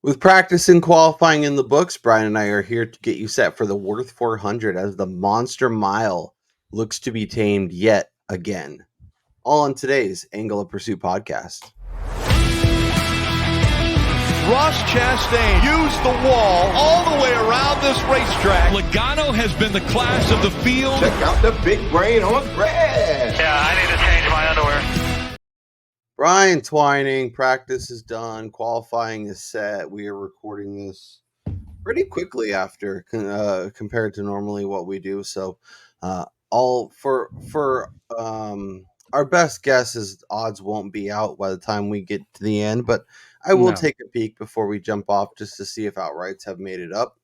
With practice and qualifying in the books, Brian and I are here to get you set for the Wurth 400 as the Monster Mile looks to be tamed yet again. All on today's Angle of Pursuit podcast. Ross Chastain used the wall all the way around this racetrack. Logano has been the class of the field. Check out the big brain on Brad. Yeah, I need to change my underwear. Brian Twining, practice is done. Qualifying is set. We are recording this pretty quickly after compared to normally what we do. So, all for our best guess is odds won't be out by the time we get to the end, but I will take a peek before we jump off just to see if outrights have made it up.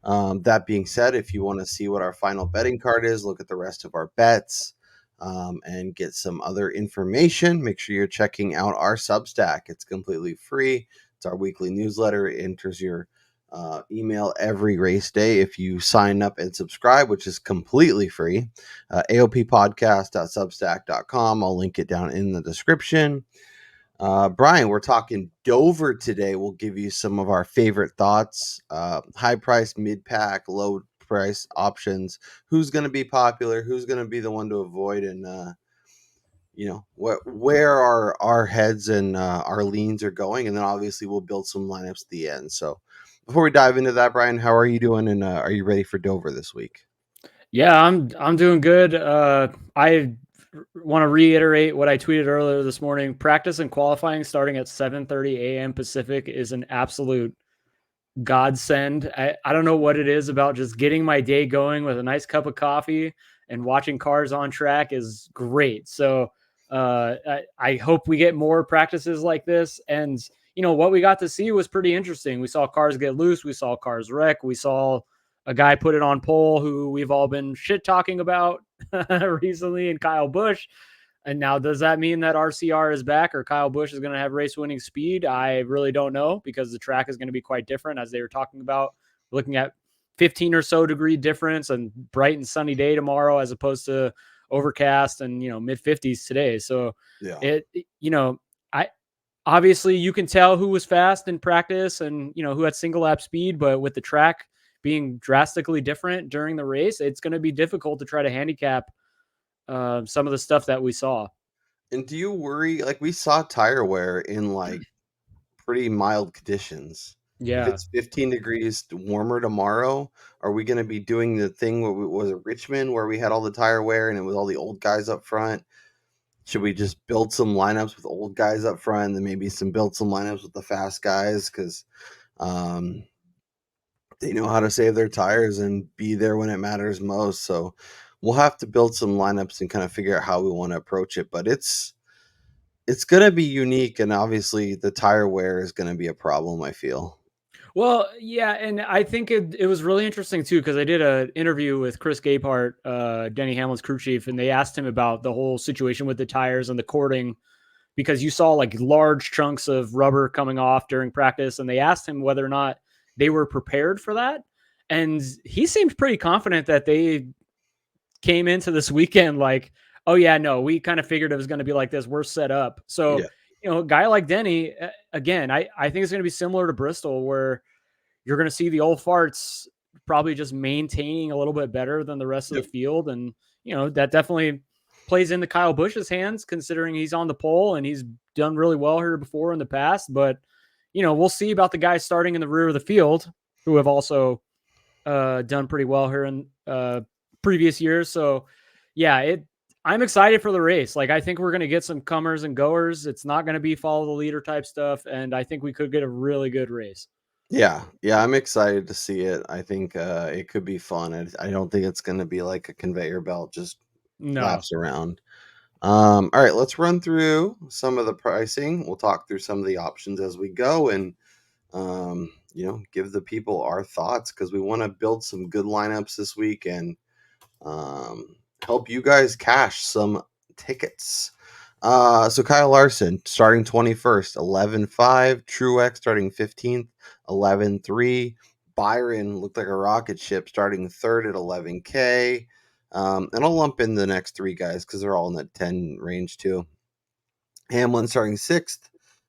That being said, if you want to see what our final betting card is, look at the rest of our bets. And get some other information, make sure you're checking out our Substack. It's completely free. It's our weekly newsletter. It enters your email every race day if you sign up and subscribe, which is completely free. aoppodcast.substack.com. I'll link it down in the description. Brian, we're talking Dover today. We'll give you some of our favorite thoughts, high price, mid pack, low price options, who's going to be popular, who's going to be the one to avoid, and where our heads and our leans are going, and then obviously we'll build some lineups at the end. So before we dive into that, Brian, how are you doing, and are you ready for Dover this week? Yeah, I'm doing good. I want to reiterate what I tweeted earlier this morning. Practice and qualifying starting at 7:30 a.m. Pacific is an absolute godsend. I don't know what it is about just getting my day going with a nice cup of coffee and watching cars on track is great. So I hope we get more practices like this. And, what we got to see was pretty interesting. We saw cars get loose. We saw cars wreck. We saw a guy put it on pole who we've all been shit talking about recently, and Kyle Busch. And now, does that mean that RCR is back or Kyle Busch is going to have race-winning speed? I really don't know, because the track is going to be quite different, as they were talking about, looking at 15 or so degree difference and bright and sunny day tomorrow as opposed to overcast and, mid 50s today. So yeah, obviously you can tell who was fast in practice and, who had single lap speed, but with the track being drastically different during the race, it's going to be difficult to try to handicap some of the stuff that we saw. And do you worry, like we saw tire wear in like pretty mild conditions? Yeah. If it's 15 degrees warmer tomorrow, are we going to be doing the thing where was it Richmond where we had all the tire wear and it was all the old guys up front? Should we just build some lineups with old guys up front and then maybe build some lineups with the fast guys? Because they know how to save their tires and be there when it matters most. So we'll have to build some lineups and kind of figure out how we want to approach it. But it's going to be unique, and obviously the tire wear is going to be a problem, I feel. Well, yeah, and I think it was really interesting, too, because I did an interview with Chris Gapehart, Denny Hamlin's crew chief, and they asked him about the whole situation with the tires and the cording, because you saw like large chunks of rubber coming off during practice, and they asked him whether or not they were prepared for that. And he seemed pretty confident that they came into this weekend like, oh, yeah, no, we kind of figured it was going to be like this. We're set up. So, a guy like Denny, again, I think it's going to be similar to Bristol, where you're going to see the old farts probably just maintaining a little bit better than the rest of the field. And, that definitely plays into Kyle Busch's hands, considering he's on the pole and he's done really well here before in the past. But, we'll see about the guys starting in the rear of the field who have also done pretty well here in previous years. So, yeah, I'm excited for the race. Like, I think we're going to get some comers and goers. It's not going to be follow the leader type stuff. And I think we could get a really good race. Yeah, I'm excited to see it. I think it could be fun. I don't think it's going to be like a conveyor belt, just laps around. All right, let's run through some of the pricing. We'll talk through some of the options as we go and, give the people our thoughts, because we want to build some good lineups this week and help you guys cash some tickets. So Kyle Larson starting 21st, 11.5. Truex starting 15th, 11.3. Byron looked like a rocket ship starting third at 11K. And I'll lump in the next three guys because they're all in the 10 range too. Hamlin starting 6th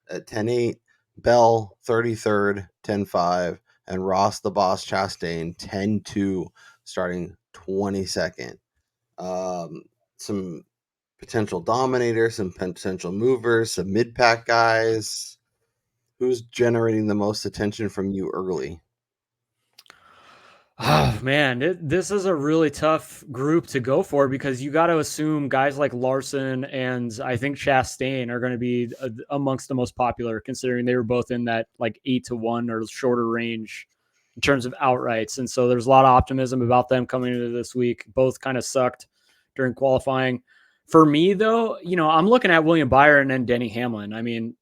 at 10.8. Bell 33rd, 10-5, and Ross the Boss Chastain 10-2, starting 22nd. Some potential dominators, some potential movers, some mid-pack guys. Who's generating the most attention from you early? Oh man, this is a really tough group to go for because you got to assume guys like Larson and I think Chastain are going to be amongst the most popular, considering they were both in that like 8-1 or shorter range in terms of outrights. And so there's a lot of optimism about them coming into this week. Both kind of sucked during qualifying. For me, though, I'm looking at William Byron and Denny Hamlin. I mean,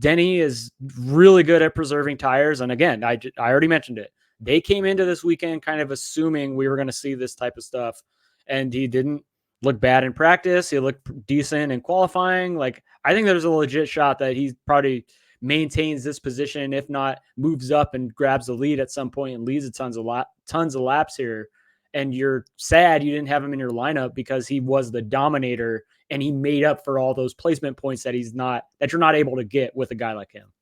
Denny is really good at preserving tires. And again, I already mentioned it. They came into this weekend kind of assuming we were going to see this type of stuff, and he didn't look bad in practice. He looked decent in qualifying. Like, I think there's a legit shot that he probably maintains this position, if not moves up and grabs the lead at some point and leads a tons of laps here. And you're sad you didn't have him in your lineup because he was the dominator and he made up for all those placement points that you're not able to get with a guy like him.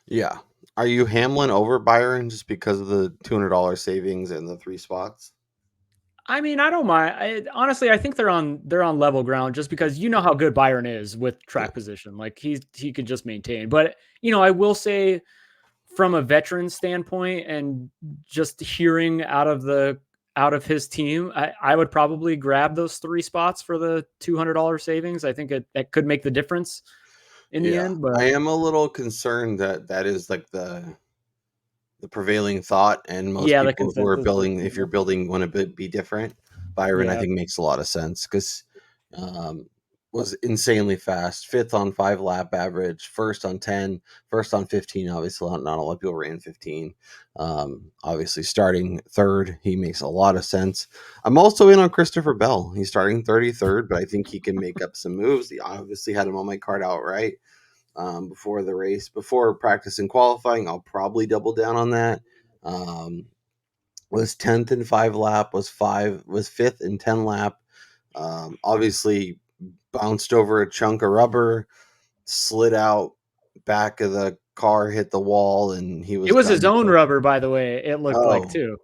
Yeah. Are you Hamlin over Byron just because of the $200 savings and the 3 spots? I mean, I don't mind. Honestly, I think they're on level ground just because you know how good Byron is with track position. Like he could just maintain. But I will say from a veteran standpoint and just hearing out of his team, I would probably grab those 3 spots for the $200 savings. I think that could make the difference in the end. But I am a little concerned that is like the prevailing thought, and most yeah, the people who are consensus with building, if you're people. building, want to be different. Byron, I Yeah. think, makes a lot of sense because was insanely fast, 5th on 5 lap average, first on 10, first on 15. Obviously, not a lot of people ran 15. Obviously, starting 3rd, he makes a lot of sense. I'm also in on Christopher Bell. He's starting 33rd, but I think he can make up some moves. He obviously had him on my card outright before the race, before practice and qualifying. I'll probably double down on that. Was 10th in 5 lap, was 5th in 10 lap. Obviously bounced over a chunk of rubber, slid out back of the car, hit the wall, and he was It was his done. own rubber, by the way, it looked like Oh, too.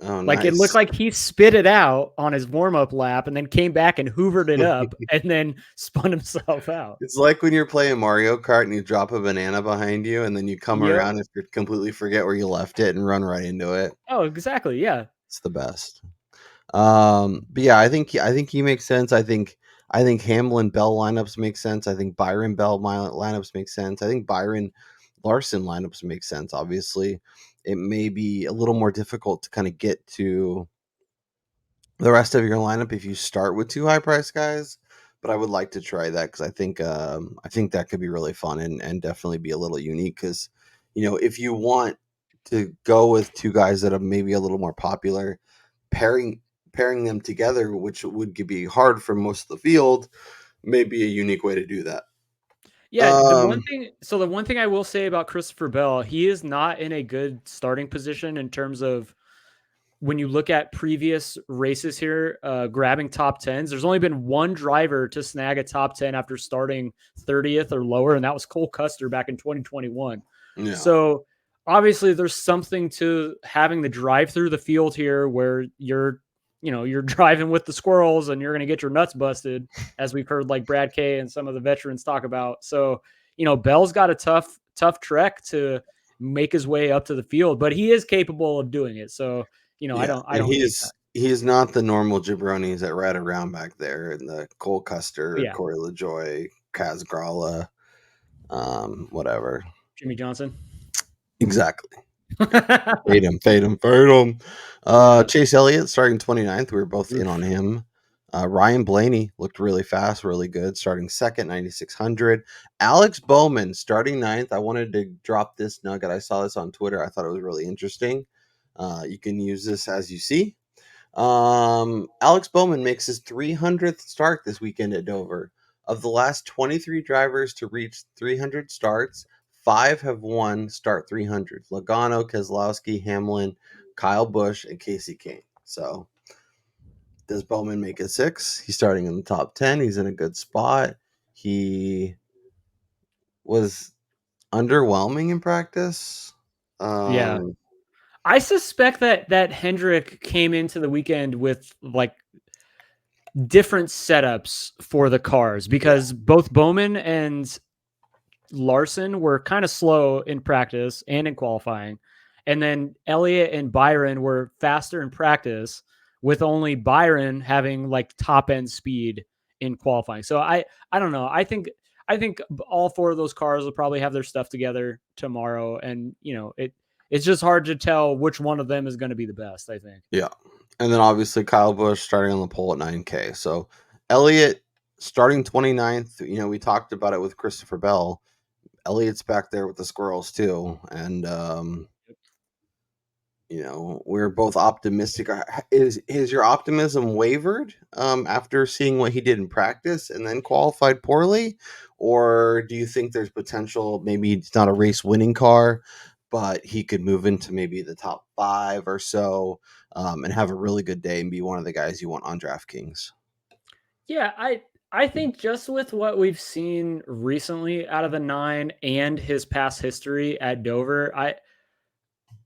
oh, Like, it looked nice. like he spit it out on his warm-up lap and then came back and hoovered it up and then spun himself out. It's like when you're playing Mario Kart and you drop a banana behind you, and then you come Yep. around and you completely forget where you left it and run right into it. Oh, exactly, yeah. It's the best. But yeah, I think he makes sense. I think Hamlin Bell lineups make sense. I think Byron Bell lineups make sense. I think Byron Larson lineups make sense. Obviously, it may be a little more difficult to kind of get to the rest of your lineup if you start with 2 high price guys. But I would like to try that because I think that could be really fun and definitely be a little unique. Because if you want to go with 2 guys that are maybe a little more popular, pairing them together, which would be hard for most of the field, may be a unique way to do that. Yeah, the one thing I will say about Christopher Bell, he is not in a good starting position in terms of when you look at previous races here, grabbing top 10s, there's only been one driver to snag a top 10 after starting 30th or lower, and that was Cole Custer back in 2021. Yeah. So obviously there's something to having the drive through the field here where you're driving with the squirrels and you're going to get your nuts busted, as we've heard like Brad K and some of the veterans talk about. So, Bell's got a tough trek to make his way up to the field, but he is capable of doing it. So, I don't hate that. He's not the normal jabronis that ride around back there in the Cole Custer, Yeah. Corey LaJoy, Kaz Grala, whatever. Jimmy Johnson. Exactly. Fade him. Chase Elliott starting 29th. We were both in on him. Ryan Blaney looked really fast, really good, starting 2nd, 9,600. Alex Bowman starting 9th. I wanted to drop this nugget. I saw this on Twitter. I thought it was really interesting. You can use this as you see. Alex Bowman makes his 300th start this weekend at Dover. Of the last 23 drivers to reach 300 starts, 5 have won start 300. Logano, Keselowski, Hamlin, Kyle Busch, and Casey Kane. So does Bowman make it 6? He's starting in the top 10. He's in a good spot. He was underwhelming in practice. Yeah. I suspect that Hendrick came into the weekend with like different setups for the cars because both Bowman and Larson were kind of slow in practice and in qualifying. And then Elliott and Byron were faster in practice, with only Byron having like top end speed in qualifying. So I don't know. I think all four of those cars will probably have their stuff together tomorrow, and it's just hard to tell which one of them is going to be the best, I think. Yeah. And then obviously Kyle Busch starting on the pole at 9K. So Elliott starting 29th. We talked about it with Christopher Bell. Elliott's back there with the squirrels too. And we're both optimistic. Is your optimism wavered after seeing what he did in practice and then qualified poorly? Or do you think there's potential, maybe it's not a race winning car, but he could move into maybe the top 5 or so and have a really good day and be one of the guys you want on DraftKings? Yeah, I think just with what we've seen recently out of the 9 and his past history at Dover,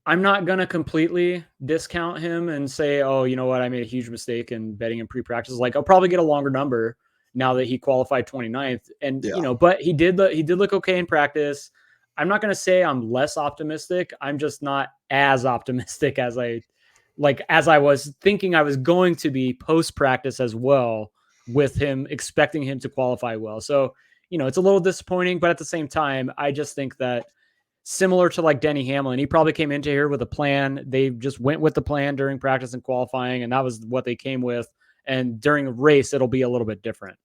I'm not going to completely discount him and say, oh, you know what, I made a huge mistake in betting in pre-practice. Like, I'll probably get a longer number now that he qualified 29th. And, Yeah. But he did look okay in practice. I'm not going to say I'm less optimistic. I'm just not as optimistic as I was thinking I was going to be post-practice as well, with him expecting him to qualify well. So, it's a little disappointing, but at the same time, I just think that similar to like Denny Hamlin, he probably came into here with a plan. They just went with the plan during practice and qualifying, and that was what they came with. And during a race, it'll be a little bit different.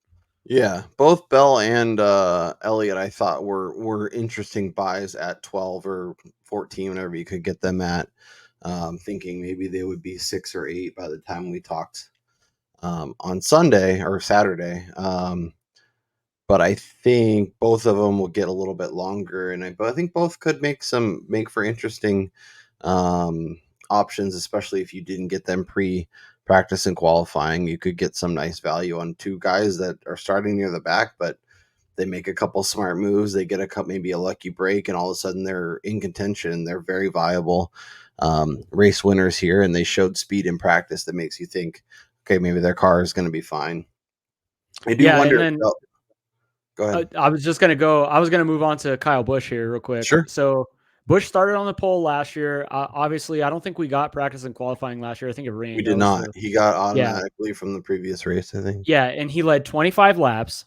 Yeah, both Bell and Elliott, I thought were interesting buys at 12 or 14, whenever you could get them at. Thinking maybe they would be 6 or 8 by the time we talked on Sunday or Saturday. But I think both of them will get a little bit longer, but I think both could make for interesting options, especially if you didn't get them pre-practice and qualifying. You could get some nice value on 2 guys that are starting near the back, but they make a couple smart moves. They get maybe a lucky break, and all of a sudden they're in contention. They're very viable race winners here, and they showed speed in practice that makes you think, okay, maybe their car is going to be fine. I do wonder. And then, go ahead. I was going to move on to Kyle Busch here real quick. Sure. So Busch started on the pole last year. Obviously, I don't think we got practice and qualifying last year. I think it rained. We did not. He got automatically from the previous race, I think. Yeah, and he led 25 laps,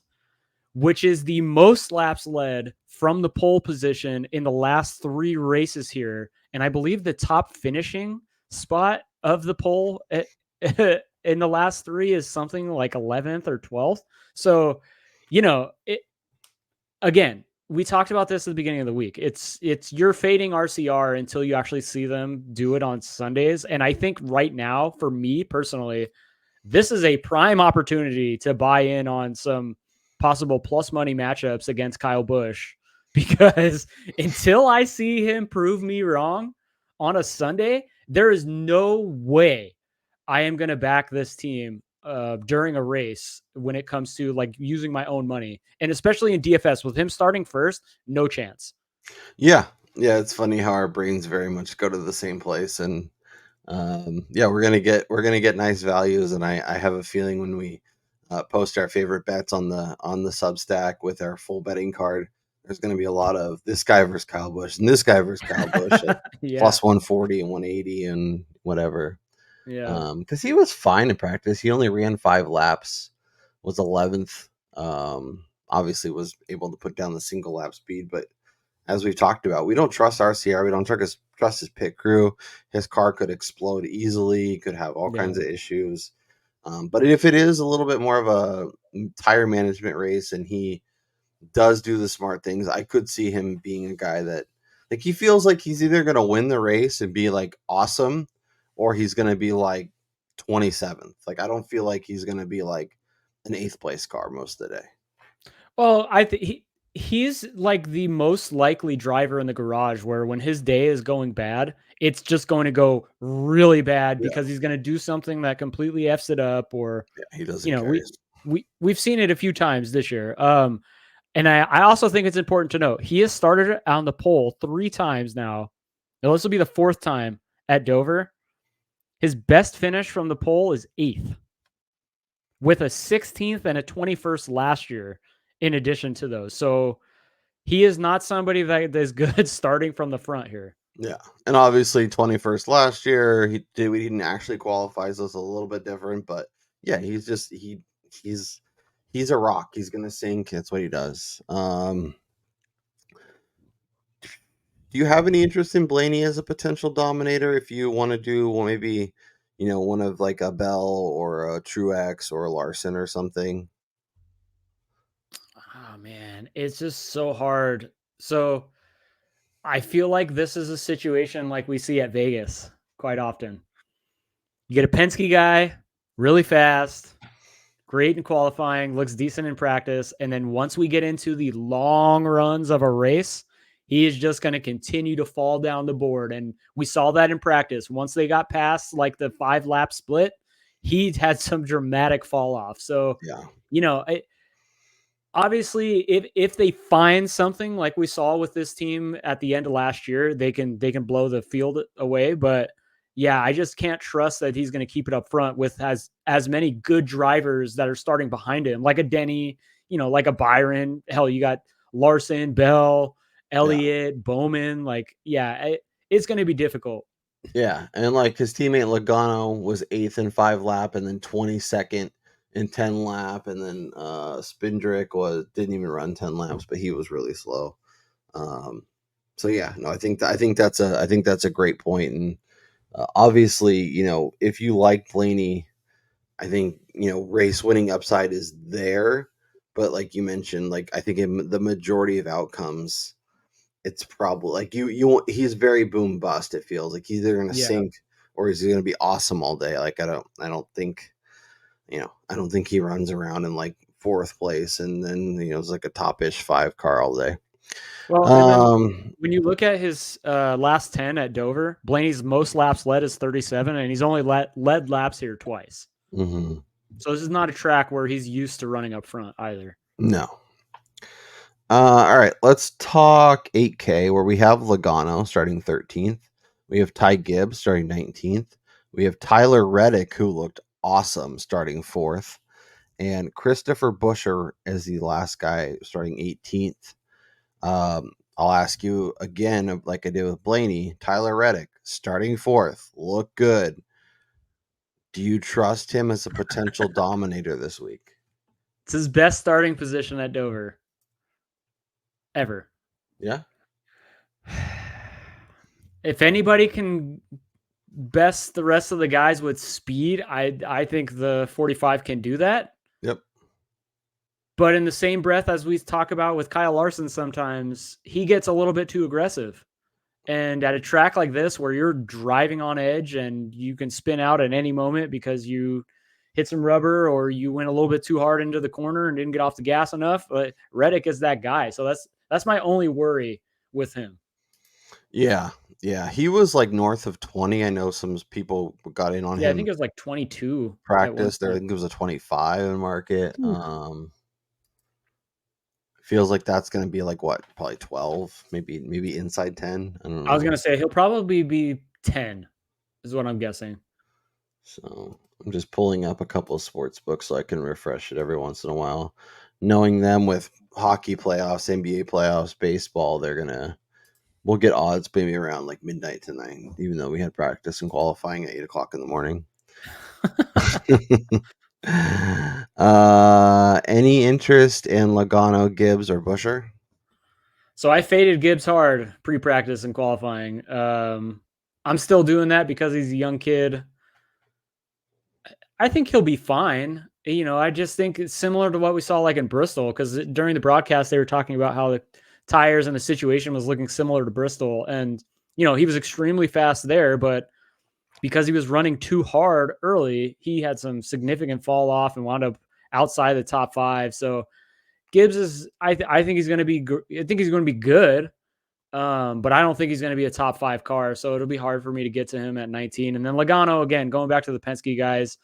which is the most laps led from the pole position in the last 3 races here. And I believe the top finishing spot of the pole in the last 3 is something like 11th or 12th. So, again, we talked about this at the beginning of the week. It's you're fading RCR until you actually see them do it on Sundays. And I think right now, for me personally, this is a prime opportunity to buy in on some possible plus money matchups against Kyle Busch, because until I see him prove me wrong on a Sunday, there is no way I am going to back this team during a race when it comes to like using my own money, and especially in DFS with him starting first, no chance. Yeah. It's funny how our brains very much go to the same place, and we're gonna get nice values, and I have a feeling when we post our favorite bets on the Substack with our full betting card, there's going to be a lot of this guy versus Kyle Busch and this guy versus Kyle Busch at plus 140 and 180 and whatever. Yeah, because he was fine in practice. He only ran 5 laps, was 11th. Obviously was able to put down the single lap speed, but as we've talked about, we don't trust RCR. We don't trust his pit crew. His car could explode easily. He could have all kinds of issues. But if it is a little bit more of a tire management race and he does do the smart things, I could see him being a guy that, like, he feels like he's either going to win the race and be like awesome, or he's going to be like 27th. Like, I don't feel like he's going to be like an 8th place car most of the day. Well, I think he's like the most likely driver in the garage where when his day is going bad, it's just going to go really bad because he's going to do something that completely F's it up, or he doesn't care. We've seen it a few times this year. And I also think it's important to note he has started on the pole 3 times now. Now this will be the 4th time at Dover. His best finish from the pole is 8th, with a 16th and a 21st last year in addition to those. So he is not somebody that is good starting from the front here. Yeah, and obviously 21st last year. He didn't actually qualify, so it's a little bit different. But yeah, he's a rock. He's gonna sink. That's what he does. Do you have any interest in Blaney as a potential dominator? If you want to do, well, maybe one of like a Bell or a Truex or a Larson or something. Oh man, it's just so hard. So I feel like this is a situation like we see at Vegas quite often. You get a Penske guy, really fast, great in qualifying, looks decent in practice, and then once we get into the long runs of a race, he is just going to continue to fall down the board. And we saw that in practice. Once they got past like the 5-lap split, he had some dramatic fall off. So, Yeah, obviously if they find something like we saw with this team at the end of last year, they can blow the field away. But yeah, I just can't trust that he's going to keep it up front with as many good drivers that are starting behind him, like a Denny, like a Byron. Hell, you got Larson, Bell, yeah, Elliott, Bowman. Like, yeah, it's going to be difficult. yeah. And like his teammate Logano was 8th in 5-lap, and then 22nd in 10-lap, and then Spindrick didn't even run 10 laps, but he was really slow. So yeah, no, I think that's a great point. And obviously, if you like Blaney, I think race winning upside is there. But like you mentioned, like I think in the majority of outcomes, it's probably like he's very boom bust. It feels like he's either going to Yeah. sink or he's going to be awesome all day. Like I don't think he runs around in like 4th place and then it's like a top-ish 5 car all day. Well, and then when you look at his last 10 at Dover, Blaney's most laps led is 37, and he's only led laps here twice. Mm-hmm. So this is not a track where he's used to running up front either. No. All right, let's talk 8K, where we have Logano starting 13th. We have Ty Gibbs starting 19th. We have Tyler Reddick, who looked awesome, starting 4th. And Christopher Buescher as the last guy starting 18th. I'll ask you again, like I did with Blaney, Tyler Reddick starting 4th. Look good. Do you trust him as a potential dominator this week? It's his best starting position at Dover ever. Yeah. If anybody can best the rest of the guys with speed, I think the 45 can do that. Yep. But in the same breath, as we talk about with Kyle Larson, sometimes he gets a little bit too aggressive. And at a track like this, where you're driving on edge and you can spin out at any moment because you hit some rubber or you went a little bit too hard into the corner and didn't get off the gas enough, but Reddick is that guy. So that's my only worry with him. Yeah. Yeah. He was like north of 20. I know some people got in on him. I think it was like 22. Practice there. I think it was a 25 in market. Feels like that's going to be like what, probably 12, maybe inside 10. I don't know. I was going to say he'll probably be 10 is what I'm guessing. So I'm just pulling up a couple of sports books so I can refresh it every once in a while. Knowing them with hockey playoffs, NBA playoffs, baseball, we'll get odds maybe around like midnight tonight, even though we had practice and qualifying at 8:00 in the morning. Any interest in Logano, Gibbs, or Buescher? So I faded Gibbs hard pre-practice and qualifying. I'm still doing that because he's a young kid. I think he'll be fine. I just think it's similar to what we saw like in Bristol, because during the broadcast they were talking about how the tires and the situation was looking similar to Bristol, and he was extremely fast there, but because he was running too hard early, he had some significant fall off and wound up outside the top 5. So Gibbs is, I think he's going to be, I think he's going to be good. But I don't think he's going to be a top 5 car. So it'll be hard for me to get to him at 19. And then Logano, again, going back to the Penske guys,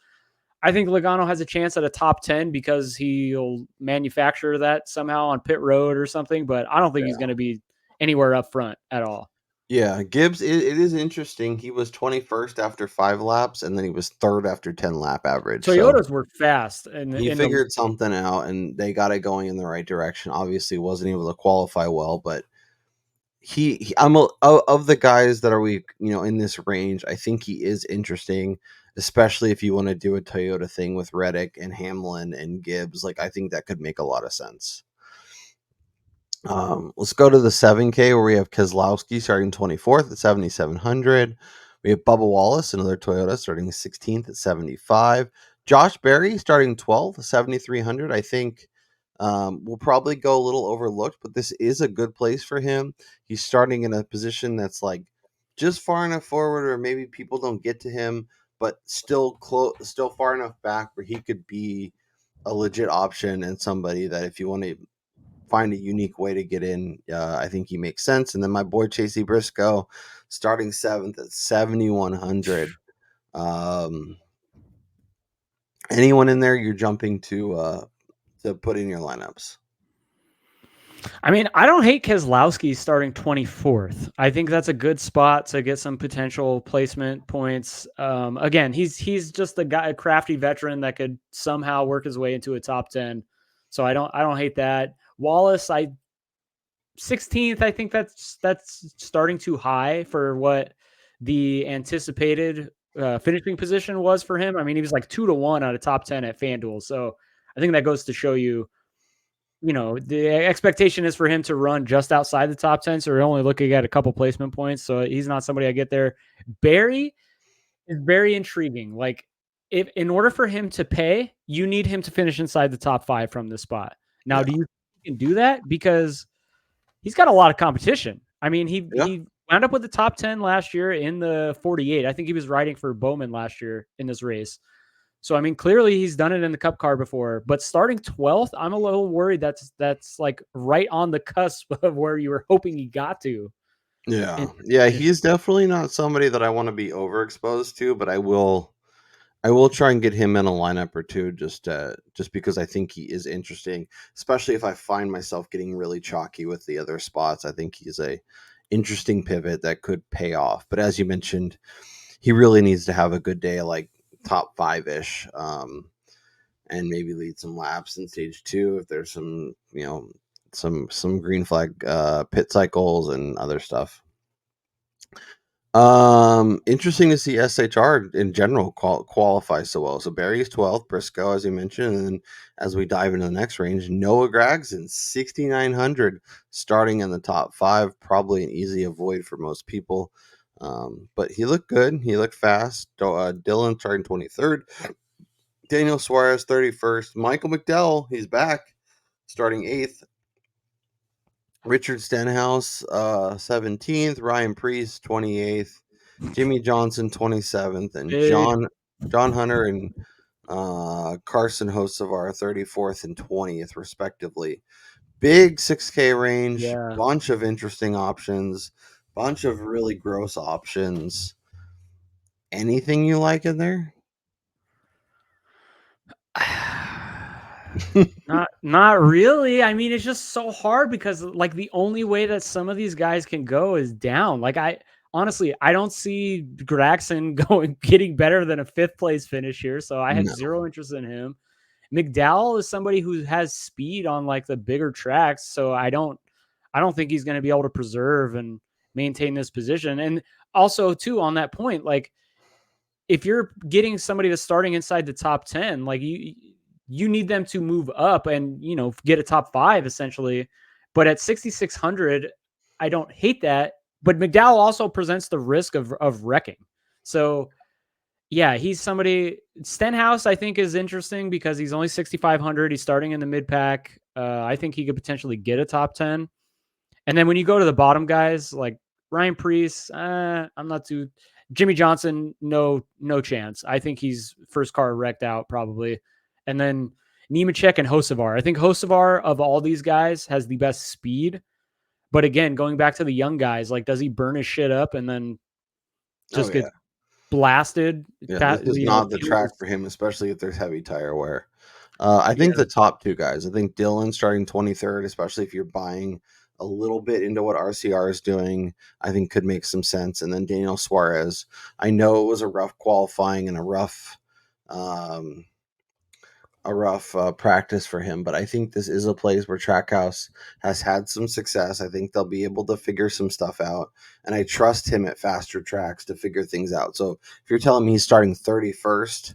I think Logano has a chance at a top 10 because he'll manufacture that somehow on pit road or something, but I don't think he's going to be anywhere up front at all. Yeah, Gibbs, it is interesting. He was 21st after 5 laps, and then he was 3rd after 10 lap average. Toyotas were fast, and he figured something out, and they got it going in the right direction. Obviously, wasn't able to qualify well, but of the guys that are in this range. I think he is interesting, especially if you want to do a Toyota thing with Reddick and Hamlin and Gibbs. Like, I think that could make a lot of sense. Let's go to the 7K where we have Keselowski starting 24th at 7,700. We have Bubba Wallace, another Toyota, starting 16th at 75. Josh Berry starting 12th, 7,300. I think will probably go a little overlooked, but this is a good place for him. He's starting in a position that's like just far enough forward, or maybe people don't get to him, but still still far enough back where he could be a legit option and somebody that if you want to find a unique way to get in, I think he makes sense. And then my boy Chasey Briscoe, starting 7th at 7,100. Anyone in there you're jumping to put in your lineups? I mean, I don't hate Keselowski starting 24th. I think that's a good spot to get some potential placement points. Again, he's just a crafty veteran that could somehow work his way into a top 10. So I don't hate that. Wallace, 16th. I think that's starting too high for what the anticipated finishing position was for him. I mean, he was like 2-1 out of top 10 at FanDuel. So I think that goes to show you, the expectation is for him to run just outside the top 10. So we're only looking at a couple placement points. So he's not somebody I get there. Barry is very intriguing. Like, if in order for him to pay, you need him to finish inside the top 5 from this spot. Now, do you think he can do that? Because he's got a lot of competition. I mean, he wound up with the top 10 last year in the 48. I think he was riding for Bowman last year in this race. So, I mean, clearly he's done it in the Cup car before, but starting 12th, I'm a little worried that's like right on the cusp of where you were hoping he got to. Yeah, he's definitely not somebody that I want to be overexposed to, but I will try and get him in a lineup or two just because I think he is interesting, especially if I find myself getting really chalky with the other spots. I think he's a interesting pivot that could pay off. But as you mentioned, he really needs to have a good day, like top 5-ish, and maybe lead some laps in stage 2 if there's some some green flag pit cycles and other stuff. Interesting to see SHR in general qualify so well. So Barry's 12th, Briscoe, as you mentioned, and then as we dive into the next range, Noah Gragson 6,900, starting in the top 5, probably an easy avoid for most people. But he looked good. He looked fast. Dylan starting 23rd. Daniel Suarez 31st. Michael McDowell, he's back, starting 8th. Richard Stenhouse 17th. Ryan Preece 28th. Jimmy Johnson 27th. And John Hunter and Carson Hocevar 34th and 20th, respectively. Big 6K range. Bunch of interesting options. Bunch of really gross options. Anything you like in there? Not really. I mean, it's just so hard because like the only way that some of these guys can go is down. Like, I honestly don't see Gragson getting better than a 5th place finish here. So I have zero interest in him. McDowell is somebody who has speed on like the bigger tracks. So I don't think he's going to be able to preserve and maintain this position. And also too, on that point, like if you're getting somebody that's starting inside the top 10, like you need them to move up and, get a top 5 essentially. But at 6,600, I don't hate that. But McDowell also presents the risk of wrecking. So yeah, he's somebody. Stenhouse, I think, is interesting because he's only 6,500. He's starting in the mid pack. I think he could potentially get a top 10. And then when you go to the bottom guys like Ryan Preece, I'm not too. Jimmy Johnson, no chance. I think he's first car wrecked out probably. And then Nemechek and Hocevar. I think Hocevar of all these guys has the best speed. But again, going back to the young guys, like does he burn his shit up and then just get blasted. Yeah, this is not the Field track is, for him, especially if there's heavy tire wear. I think yeah, the top two guys. I think Dylan starting 23rd, especially if you're buying a little bit into what RCR is doing, I think could make some sense. And then Daniel Suarez. I know it was a rough qualifying and um, a rough practice for him, but I think this is a place where Trackhouse has had some success. I think they'll be able to figure some stuff out, and I trust him at faster tracks to figure things out. So if you're telling me he's starting 31st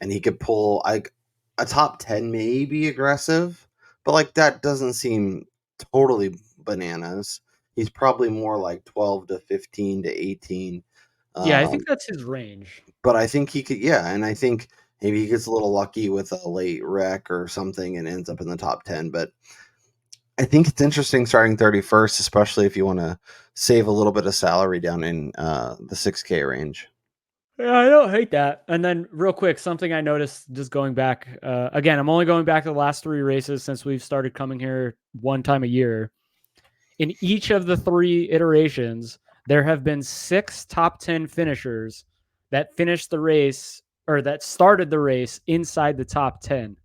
and he could pull like a top 10, may be aggressive, but like that doesn't seem totally bananas. He's probably more like 12 to 15 to 18. yeah, I Um, think that's his range. but I think he could, yeah, and I think maybe he gets a little lucky with a late wreck or something and ends up in the top 10. But I think it's interesting starting 31st, especially if you want to save a little bit of salary down in the 6K range. Yeah, I don't hate that. And then, real quick, something I noticed just going back. Again, I'm only going back to the last 3 races since we've started coming here one time a year. In each of the 3 iterations, there have been 6 top 10 finishers that finished the race or that started the race inside the top 10,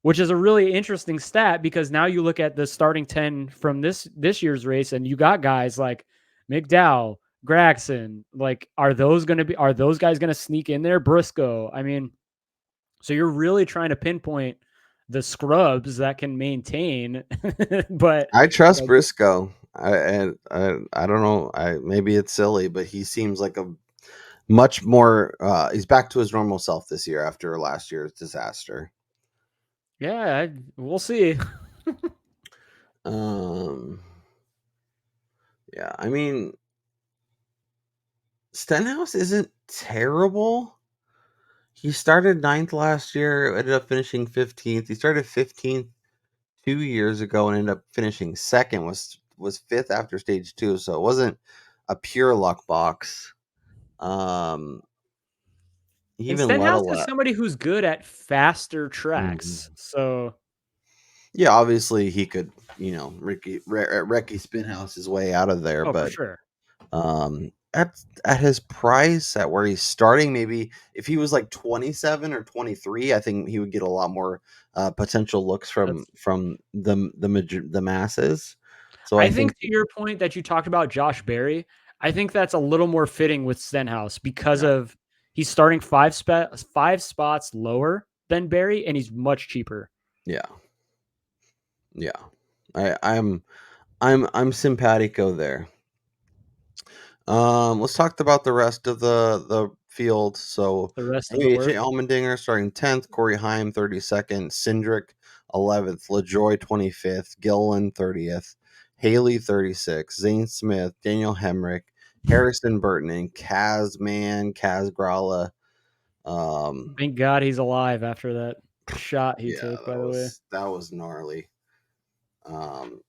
which is a really interesting stat because now you look at the starting 10 from this year's race and you got guys like McDowell, Gregson. Like, are those guys going to sneak in there? Briscoe. I mean, so you're really trying to pinpoint the scrubs that can maintain, but I trust like, Briscoe. I don't know. Maybe it's silly, but he seems like a much more. He's back to his normal self this year after last year's disaster. yeah, we'll see. Um, yeah, I mean, Stenhouse isn't terrible. He started 9th last year, ended up finishing 15th. He started 15th 2 years ago and ended up finishing second. Was fifth after stage 2, so it wasn't a pure luck box. He And even led a Stenhouse is lap. somebody who's good at faster Mhm. tracks. So Yeah, obviously he could, Ricky Spinhouse his way out of there, oh, for but sure. at his price, at where he's starting, maybe if he was like 27 or 23, I think he would get a lot more potential looks from That's the masses. So I I think think, to your point that you talked about Josh Berry, I think that's a little more fitting with Stenhouse because yeah, of he's starting 5 spots lower than Berry and he's much cheaper. yeah, yeah. I'm simpatico there. Let's talk about the rest of the field. So The rest of the AJ work. Allmendinger starting 10th, Corey Heim 32nd, Cindric 11th, LaJoy 25th, Gillen 30th, Haley 36th, Zane Smith, Daniel Hemrick, Harrison Burton, and Kaz Gralla. Thank God he's alive after that shot he Yeah, took, by that the way. was gnarly. Um,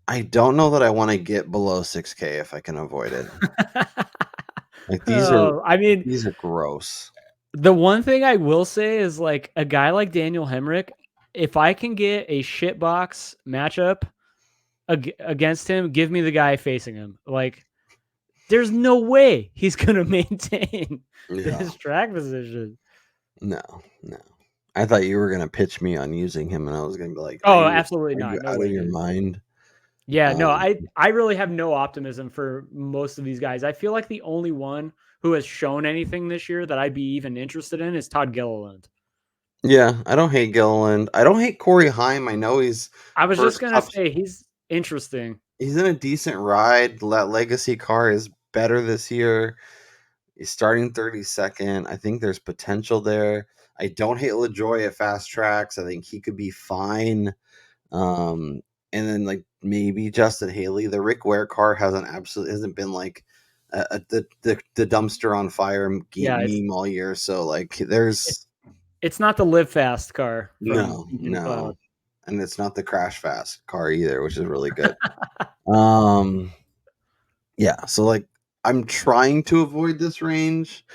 I don't know that I want to get below 6K if I can avoid it. Like Oh, I mean, these are gross. the one thing I will say is like a guy like Daniel Hemrick, if I can get a shitbox matchup against him, give me the guy facing him. Like, there's no way he's going to maintain Yeah. this track position. No, no. I thought you were gonna pitch me on using him, and I was gonna be like, Oh, absolutely are you not. No out of way, your dude. mind?" Yeah, no, Um, I really have no optimism for most of these guys. I feel like the only one who has shown anything this year that I'd be even interested in is Todd Gilliland. yeah, I don't hate Gilliland. I don't hate Corey Heim. I know he's I was just first gonna cup. say he's interesting. He's in a decent ride. That legacy car is better this year. He's starting 32nd. I think there's potential there. I don't hate LaJoy at fast tracks. I think he could be fine. Um, and then like maybe Justin Haley. The Rick Ware car hasn't been like the dumpster on fire Yeah, meme all year. So like it, there's it's not the live fast car from no, Ethan no, Cloud. and it's not the crash fast car either, which is really good. Um, yeah. So like I'm trying to avoid this range,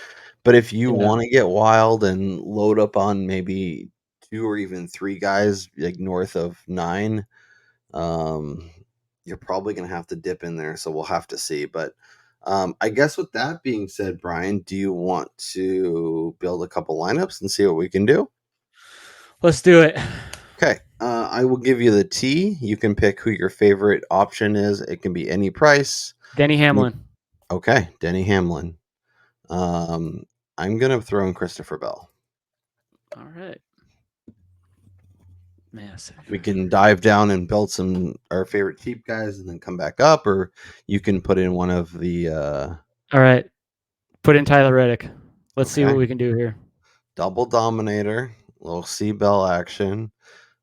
but if you Yeah. want to get wild and load up on maybe 2 or even 3 guys like north of 9, you're probably gonna have to dip in there. So we'll have to see. But I guess with that being said, Brian, do you want to build a couple lineups and see what we can do? Let's do it. Okay. I will give you the T. You can pick who your favorite option is. It can be any price. Denny Hamlin. Okay, Denny Hamlin. I'm gonna throw in Christopher Bell. All right. Massive. We can dive down and build some our favorite cheap guys and then come back up, or you can put in one of the All right. Put in Tyler Reddick. Let's see okay. what we can do here. Double dominator, little C Bell action.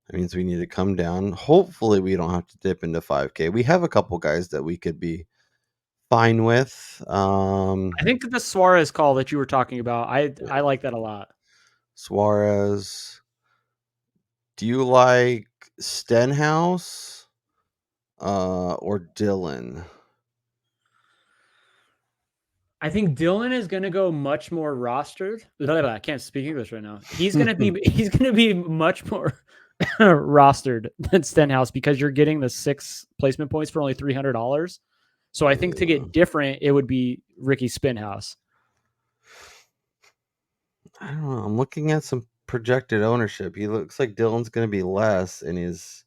That means we need to come down. Hopefully we don't have to dip into 5K. We have a couple guys that we could be fine with. I think the Suarez call that you were talking about, I like that a lot. Suarez. Do you like Stenhouse or Dylan? I think Dylan is going to go much more rostered. I can't speak English right now. He's going to be much more rostered than Stenhouse because you're getting the 6 placement points for only $300. So I think to get different, it would be Ricky Spinhouse. I don't know. I'm looking at some projected ownership. He looks like Dylan's going to be less, and his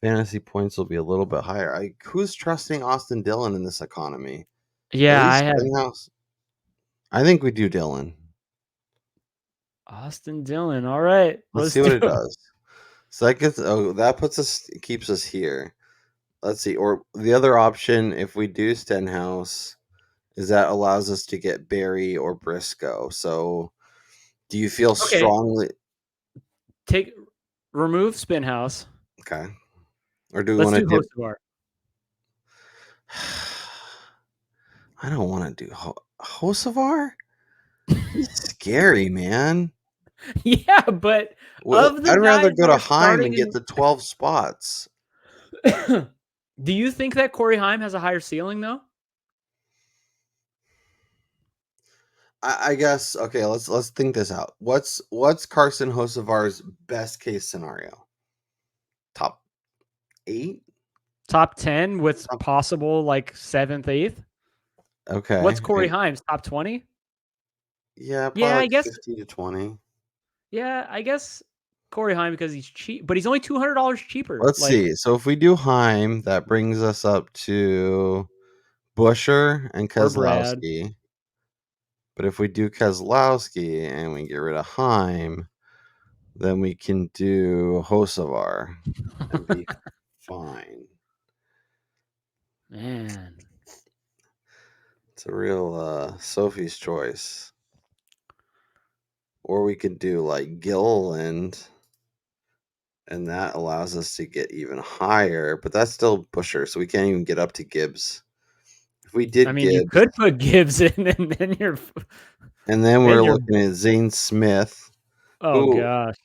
fantasy points will be a little bit higher. Who's trusting Austin Dillon in this economy? Yeah, At least I have Stenhouse. I think we do Dylan. Austin Dillon. All right, Let's see what it does. So that keeps us here. Let's see. Or the other option, if we do Stenhouse, is that allows us to get Barry or Briscoe. So do you feel strongly? Remove Spinhouse. Okay. Or do we want to do Hocevar? I don't want to do Hocevar. He's scary, man. Yeah, but I'd rather go to Heim and get the 12 spots. Do you think that Corey Heim has a higher ceiling though? I guess okay. Let's think this out. What's Carson Hocevar's best case scenario? Top 8, top 10 with possible like 7th, 8th. Okay. What's Corey Heim's top 20? Yeah, probably I guess 15 to 20. Yeah, I guess Corey Heim because he's cheap, but he's only $200 cheaper. Let's see. So if we do Heim, that brings us up to Busher and Keselowski. But if we do Keselowski and we get rid of Heim, then we can do Hocevar and be fine. Man. It's a real Sophie's choice. Or we could do like Gilliland, and that allows us to get even higher, but that's still Busher, so we can't even get up to Gibbs. If we did Gibbs, you could put Gibbs in, and then you're. And then we're looking at Zane Smith. Oh gosh!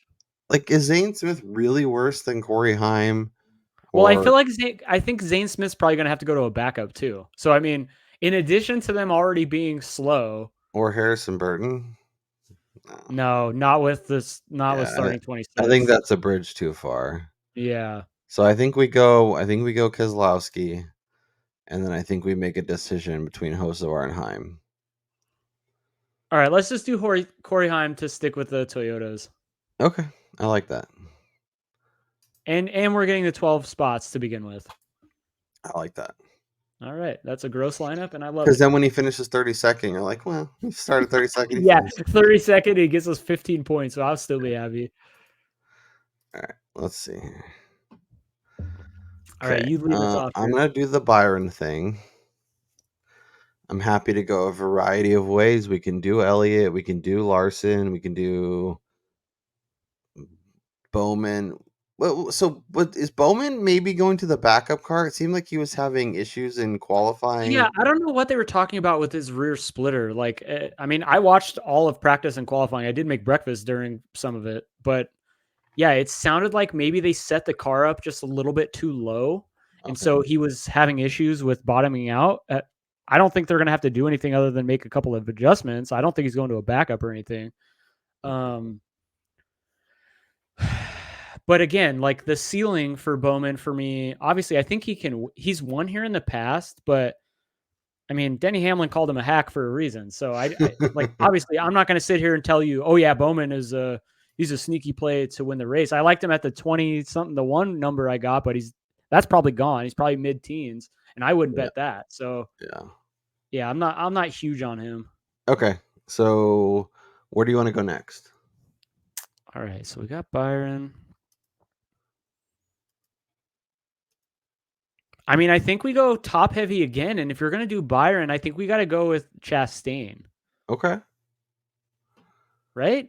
Like, is Zane Smith really worse than Corey Heim? Well, I feel like I think Zane Smith's probably going to have to go to a backup too. So I mean, in addition to them already being slow, or Harrison Burton. No, not with this. Not with starting 26. I think that's a bridge too far. Yeah. So I think we go Keselowski, and then I think we make a decision between Hocevar and Heim. All right, let's just do Corey Heim to stick with the Toyotas. Okay, I like that. And we're getting the 12 spots to begin with. I like that. All right, that's a gross lineup, and I love it. Because then when he finishes 32nd, you're like, well, he started 32nd. Yeah, 32nd, he gets us 15 points, so I'll still be happy. All right, let's see. All right, you lead us off. I'm going to do the Byron thing. I'm happy to go a variety of ways. We can do Elliott. We can do Larson. We can do Bowman. So, what is Bowman maybe going to the backup car? It seemed like he was having issues in qualifying. Yeah, I don't know what they were talking about with his rear splitter. Like, I mean, I watched all of practice and qualifying. I did make breakfast during some of it, but yeah, it sounded like maybe they set the car up just a little bit too low, and so he was having issues with bottoming out. I don't think they're going to have to do anything other than make a couple of adjustments. I don't think he's going to a backup or anything. But again, like the ceiling for Bowman for me, obviously, I think he's won here in the past, but I mean, Denny Hamlin called him a hack for a reason. So I like, obviously I'm not going to sit here and tell you, oh yeah, Bowman is he's a sneaky play to win the race. I liked him at the 20 something, the one number I got, but that's probably gone. He's probably mid-teens, and I wouldn't Yeah. bet that. So Yeah. yeah, I'm not huge on him. Okay. So where do you want to go next? All right, so we got Byron. I mean, I think we go top heavy again, and if you're gonna do Byron, I think we got to go with Chastain, Okay. right?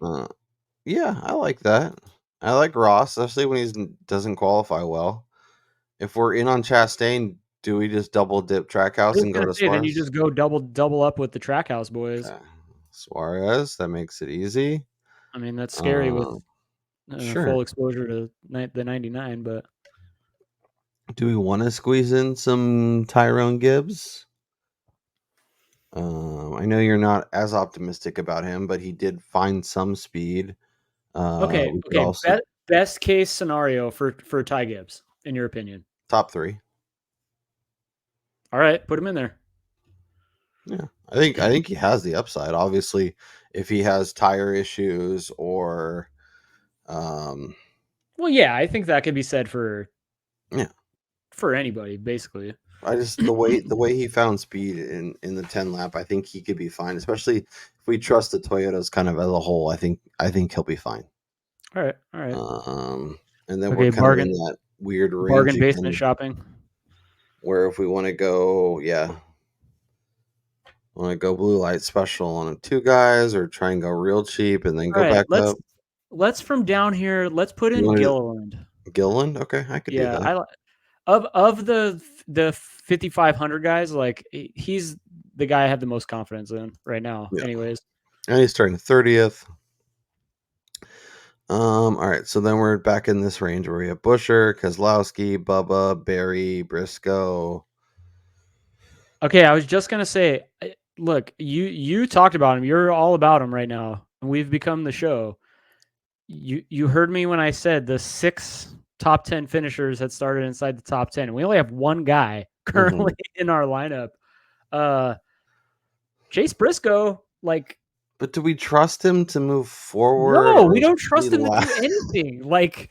Yeah, I like that. I like Ross, especially when he doesn't qualify well. If we're in on Chastain, do we just double dip I Trackhouse was and go gonna to say, then you Suarez? just go double up with the Trackhouse boys. Okay. Suarez, that makes it easy. I mean, that's scary with Uh, full sure. exposure to the 99, but Do we want to squeeze in some Tyrone Gibbs? I know you're not as optimistic about him, but he did find some speed. okay, We could okay. also Best case scenario for Ty Gibbs, in your opinion. top 3. All right, put him in there. Yeah, I think he has the upside. Obviously, if he has tire issues or, Well, yeah, I think that could be said for yeah, anybody, basically. I just the way he found speed in the 10 lap, I think he could be fine. Especially if we trust the Toyotas kind of as a whole. I think he'll be fine. All right, all right. And then we're Okay, kind of in that weird range bargain basement again, shopping. where if we want to go, want to go blue light special on 2 guys, or try and go real cheap and then All go right, back up. let's from down here. Let's put You in want to Gilliland. Gilliland? Okay, I could do Yeah, that. of the 5,500 guys, like he's the guy I have the most confidence in right now. Yeah. Anyways, And he's starting 30th. All right, so then we're back in this range where we have Busher, Kozlowski, Bubba, Barry, Briscoe. okay, I was just gonna say, look, you talked about him. You're all about him right now, and we've become the show. You heard me when I said the 6 top 10 finishers had started inside the top 10. We only have one guy currently in our lineup. Chase Briscoe, like, But do we trust him to move forward, no, we or don't be trust him to do anything. Like,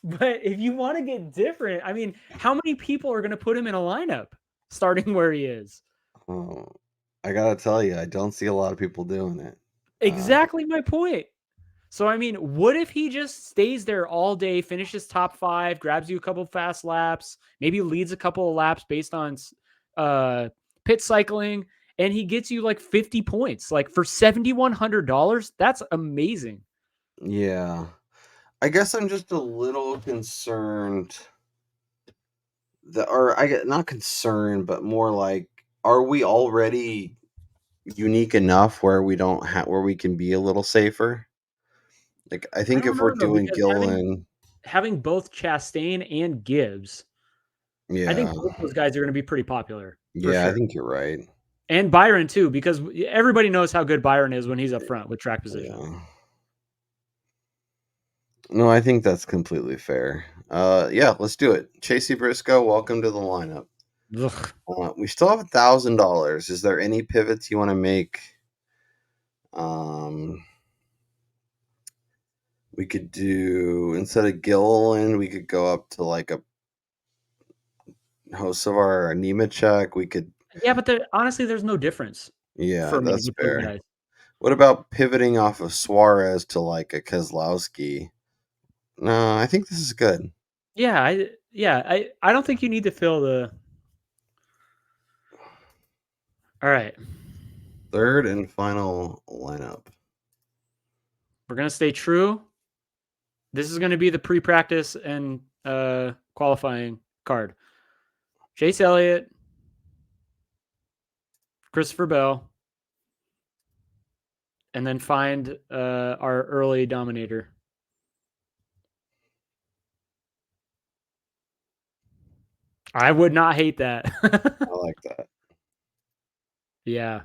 but if you want to get different, I mean, how many people are going to put him in a lineup starting where he is? Oh, I gotta tell you, I don't see a lot of people doing it. Exactly my point. So, I mean, what if he just stays there all day, finishes top 5, grabs you a couple fast laps, maybe leads a couple of laps based on pit cycling, and he gets you like 50 points, like for $7,100? That's amazing. Yeah, I guess I'm just a little concerned that, or I get not concerned, but more like, are we already unique enough where we don't have where we can be a little safer? Like, I I think don't if we're know though, doing because Gillen, having both Chastain and Gibbs, I yeah, think both those guys are going to be pretty popular for yeah, I sure. think you're right. And Byron too, because everybody knows how good Byron is when he's up front with track position. Yeah. No, I think that's completely fair. Yeah, let's do it. Chasey Briscoe, welcome to the lineup. We still have $1,000. Is there any pivots you want to make? We could do, instead of Gilliland, we could go up to like a Hocevar or Nemechek. We could, Yeah, but honestly, there's no difference yeah, for me that's with those fair. guys. What about pivoting off of Suarez to like a Keselowski? No, I think this is good. Yeah, I don't think you need to fill the. All right, Third and final lineup. we're gonna stay true. This is gonna be the pre-practice and qualifying card. Chase Elliott, Christopher Bell, and then find our early dominator. I would not hate that. I like that. Yeah.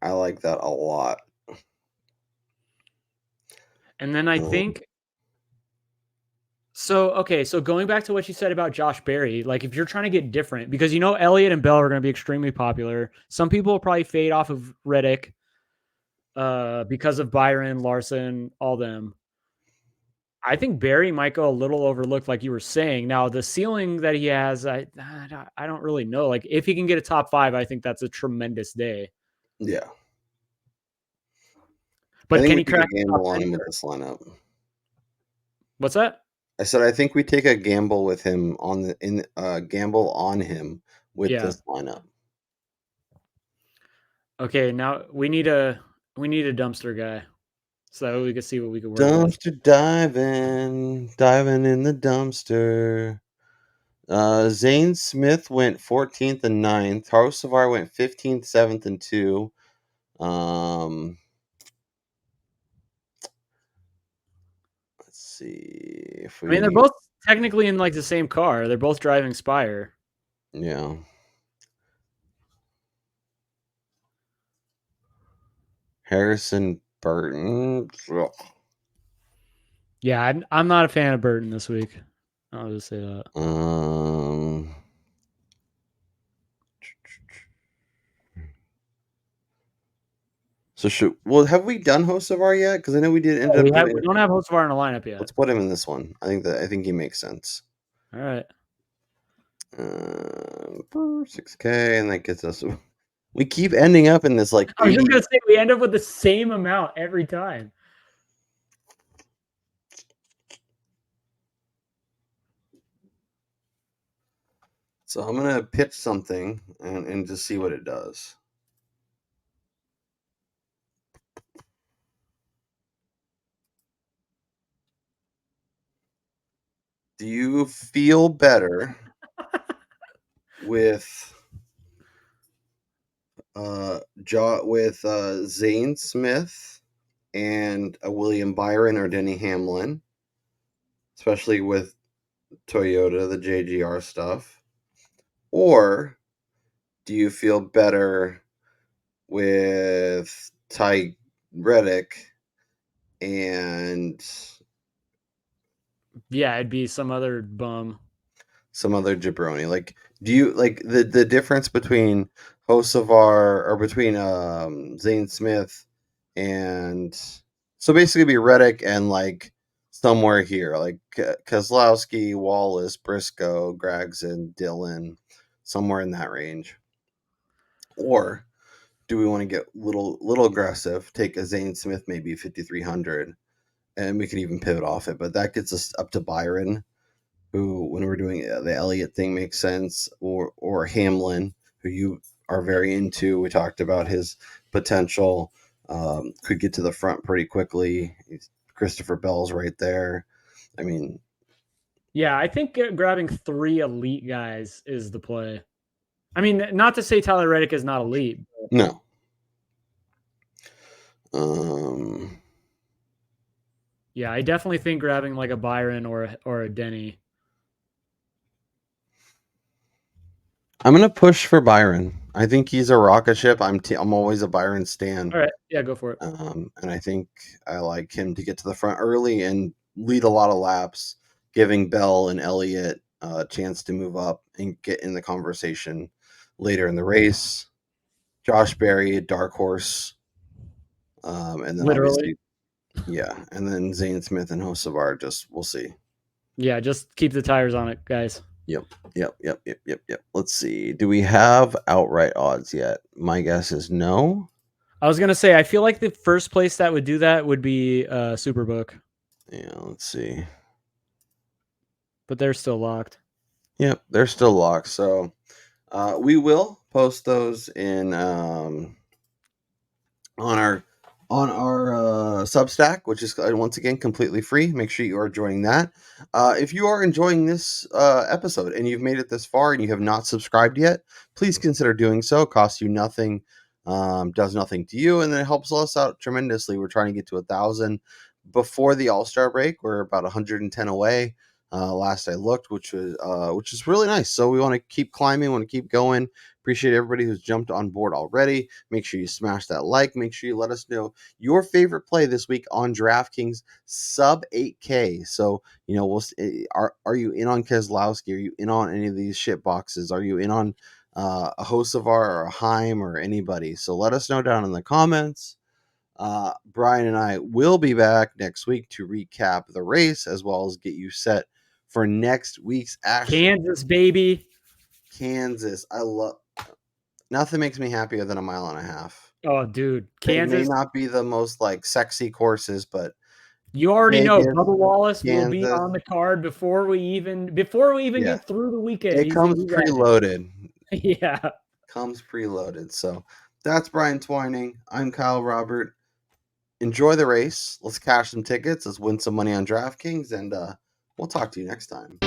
I like that a lot. And then I think So going back to what you said about Josh Berry, like if you're trying to get different, because Elliott and Bell are going to be extremely popular. Some people will probably fade off of Reddick because of Byron, Larson, all them. I think Barry might go a little overlooked, like you were saying. Now, the ceiling that he has, I don't really know. Like, if he can get a top 5, I think that's a tremendous day. Yeah. I But think can we he take a crack the top gamble on 10? him with this lineup. What's that? I said I think we take a gamble with him gamble on him with Yeah. this lineup. Okay, now we need a dumpster guy, so we can see what we can work with. Dumpster diving in the dumpster. Zane Smith went 14th and 9th. Harosavar went 15th, 7th, and 2. Let's see if I mean, they're we. both technically in like the same car. They're both driving Spire. Yeah. Harrison Burton. Ugh. Yeah, I'm not a fan of Burton this week. I'll just say that. So have we done Hosavar yet? Because I know we did end up We doing. don't have Hocevar in the lineup yet. Let's put him in this one. I think he makes sense. All right. 6K, and that gets us. We keep ending up in this like. I was just gonna say we end up with the same amount every time. So I'm gonna pitch something and just see what it does. Do you feel better with Zane Smith and a William Byron or Denny Hamlin, especially with Toyota, the JGR stuff? Or do you feel better with Ty Reddick and Yeah, it'd be some other bum. some other jabroni? Like, do you like the difference between Hosavar or between Zane Smith and so basically be Reddick and like somewhere here like Kozlowski, Wallace, Briscoe, Gregson, Dillon, somewhere in that range? Or do we want to get little aggressive? Take a Zane Smith, maybe 5,300, and we could even pivot off it. But that gets us up to Byron, who, when we're doing the Elliott thing, makes sense, or Hamlin, who you are very into. We talked about his potential. Could get to the front pretty quickly. Christopher Bell's right there. I mean, Yeah, I think grabbing 3 elite guys is the play. I mean, not to say Tyler Reddick is not elite. no. Yeah, I definitely think grabbing like a Byron or a Denny. I'm gonna push for Byron. I think he's a rocket ship. I'm always a Byron stan. All right, yeah, go for it. And I think I like him to get to the front early and lead a lot of laps, giving Bell and Elliott a chance to move up and get in the conversation later in the race. Josh Berry, a dark horse, and then Literally. obviously, yeah, and then Zane Smith and Hosavar. Just we'll see. Yeah, just keep the tires on it, guys. Yep. Let's see. Do we have outright odds yet? My guess is no. I was gonna say I feel like the first place that would do that would be Superbook. Yeah, let's see. But they're still locked. Yep, they're still locked. So we will post those in on our Substack, which is once again completely free. Make sure you are joining that. If you are enjoying this episode and you've made it this far and you have not subscribed yet, please consider doing so. It costs you nothing, does nothing to you, and then it helps us out tremendously. We're trying to get to 1,000 before the All-Star break. We're about 110 away. Last I looked, which is really nice. So we want to keep climbing, want to keep going. Appreciate everybody who's jumped on board already. Make sure you smash that like. Make sure you let us know your favorite play this week on DraftKings sub 8K. So, are you in on Keselowski? Are you in on any of these shit boxes? Are you in on a Hocevar or a Heim or anybody? So let us know down in the comments. Brian and I will be back next week to recap the race as well as get you set for next week's action. Kansas, baby. Kansas. I love nothing makes me happier than a mile and a half. Oh, dude. Kansas. They may Kansas. not be the most sexy courses, but you already know Bubba Wallace Kansas, will be on the card before we even get through the weekend. It comes preloaded. Yeah. Comes preloaded. So that's Brian Twining. I'm Kyle Robert. Enjoy the race. Let's cash some tickets. Let's win some money on DraftKings, and we'll talk to you next time.